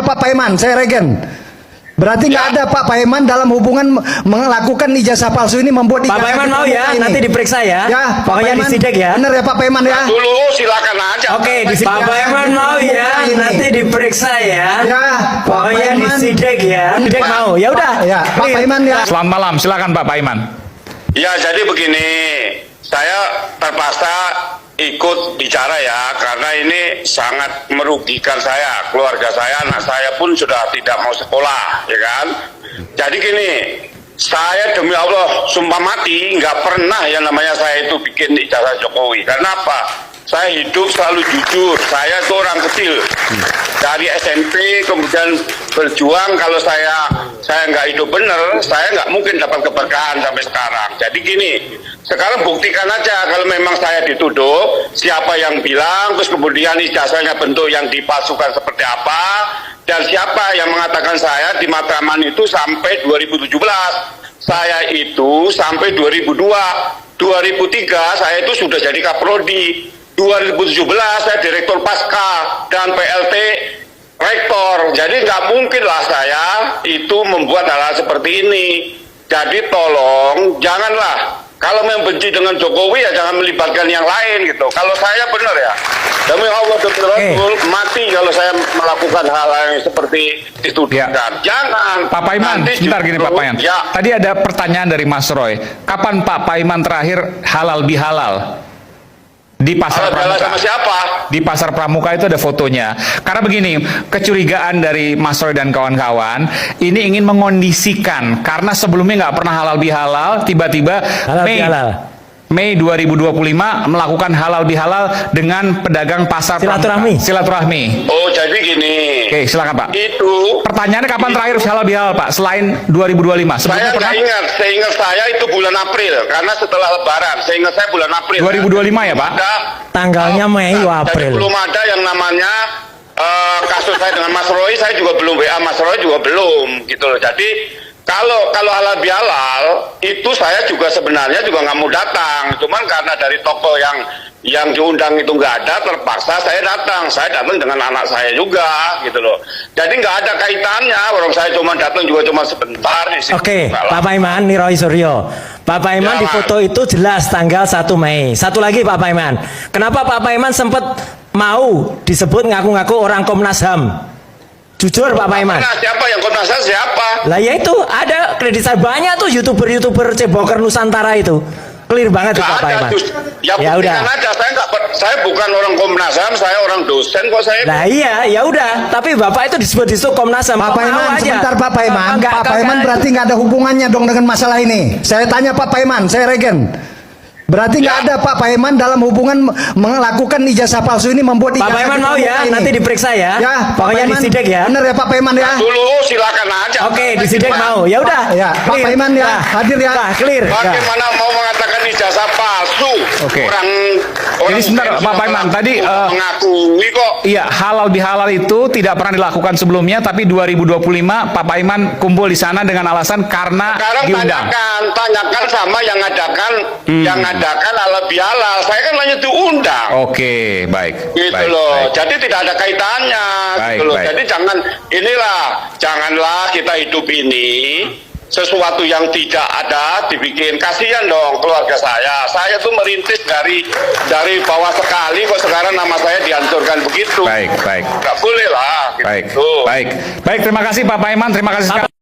Pak Paiman, saya regen. Berarti nggak ada Pak Paiman dalam hubungan melakukan ijazah palsu ini, membuat Pak Paiman mau ya, ini. nanti diperiksa ya. Ya, pokoknya disidik ya. Bener ya Pak Paiman ya. Dulu silakan aja. Oke, Pak Paiman mau ya, nanti diperiksa ya. Ya, pokoknya disidik ya. Sidik mau. Ya udah. Ya, Pak Paiman ya. Selamat malam, silakan Pak Paiman. Ya, jadi begini, saya terpaksa ikut bicara ya, karena ini sangat merugikan saya, keluarga saya, anak saya pun sudah tidak mau sekolah, ya kan. Jadi gini, saya demi Allah sumpah mati nggak pernah yang namanya saya itu bikin ijazah Jokowi. Karena apa? Saya hidup selalu jujur. Saya itu orang kecil dari SMP, kemudian berjuang. Kalau saya nggak hidup bener, saya nggak mungkin dapat keberkahan sampai sekarang. Jadi gini, sekarang buktikan aja kalau memang saya dituduh, siapa yang bilang, terus kemudian ijazahnya bentuk yang dipalsukan seperti apa, dan siapa yang mengatakan saya di Matraman itu sampai 2017. Saya itu sampai 2002, 2003 saya itu sudah jadi Kaprodi. 2017 saya Direktur Pasca dan PLT Rektor. Jadi nggak mungkin lah saya itu membuat hal-hal seperti ini. Jadi tolong janganlah, kalau membenci dengan Jokowi ya jangan melibatkan yang lain gitu. Kalau saya benar ya, demi Allah demi Rasul mati kalau saya melakukan hal-hal yang seperti itu. Ya. Jangan. Pak Paiman, sebentar gini Pak Paiman. Ya. Tadi ada pertanyaan dari Mas Roy. Kapan Pak Paiman terakhir halal bihalal? Di Pasar Pramuka. Sama siapa? Di Pasar Pramuka itu ada fotonya. Karena begini, kecurigaan dari Mas Roy dan kawan-kawan ini ingin mengondisikan, karena sebelumnya nggak pernah halal bihalal, tiba-tiba Mei 2025 melakukan halal bihalal dengan pedagang pasar Silaturahmi. Silaturahmi. Oh, jadi gini. Oke, silakan Pak. Itu Pertanyaannya kapan terakhir halal bihalal Pak? Selain 2025. saya nggak ingat. Seingat saya itu bulan April, karena setelah Lebaran. Seingat saya bulan April. 2025 ya Pak? Tanggalnya Mei Jadi April. belum ada yang namanya kasus saya dengan Mas Roy. Saya juga belum WA Mas Roy juga belum gitu loh. Jadi kalau halal bihalal itu saya juga sebenarnya juga nggak mau datang, cuman karena dari toko yang diundang itu nggak ada, terpaksa saya datang. Saya datang dengan anak saya juga gitu loh. Jadi nggak ada kaitannya, orang saya cuma datang juga cuma sebentar di situ. Oke, Pak Paiman, ini Roy Suryo. Pak Paiman Ya, di foto itu jelas tanggal 1 Mei. Satu lagi Pak Paiman, kenapa Pak Paiman sempat mau disebut ngaku-ngaku orang Komnas HAM? Jujur Pak Paiman. Nah, siapa yang Komnas HAM siapa? Lah ya itu ada kredit saya banyak tuh youtuber ceboker Nusantara itu. Clear banget tuh Pak Paiman. Ya udah. Aja. Saya bukan orang Komnas HAM, saya orang dosen kok saya. Lah iya, ya udah. Tapi Bapak itu disebut Komnas HAM. Pak Paiman, sebentar Pak Paiman. Pak Paiman berarti nggak ada hubungannya dong dengan masalah ini. Saya tanya Pak Paiman, saya regen. Berarti nggak ada Pak Paiman dalam hubungan melakukan ijazah palsu ini, membuat Pak Paiman mau ya, nanti diperiksa ya. Ya, pokoknya disidik ya. Bener ya Pak Paiman ya. Dulu silakan aja. Oke, disidik mau. Ya udah. Ya, Pak Paiman ya, hadir ya. Clear. Bagaimana mau mengatakan ijazah palsu? Oke. Orang Jadi sebentar Pak Paiman, tadi mengakui kok. iya, halal bihalal itu tidak pernah dilakukan sebelumnya, tapi 2025 Pak Paiman kumpul di sana dengan alasan karena Sekarang diundang. tanyakan sama yang ngadakan halal bihalal. Saya kan hanya diundang. Oke, baik. Gitu baik, loh. baik. Jadi tidak ada kaitannya. Baik, Gitu loh. baik. Jadi janganlah kita hidup ini sesuatu yang tidak ada dibikin. Kasihan dong keluarga saya. Saya tuh merintis dari bawah sekali, kok sekarang nama saya dihancurkan begitu. Baik, baik. Nggak boleh lah. Baik, Gitu. baik. Baik, terima kasih Pak Paiman, terima kasih sekali.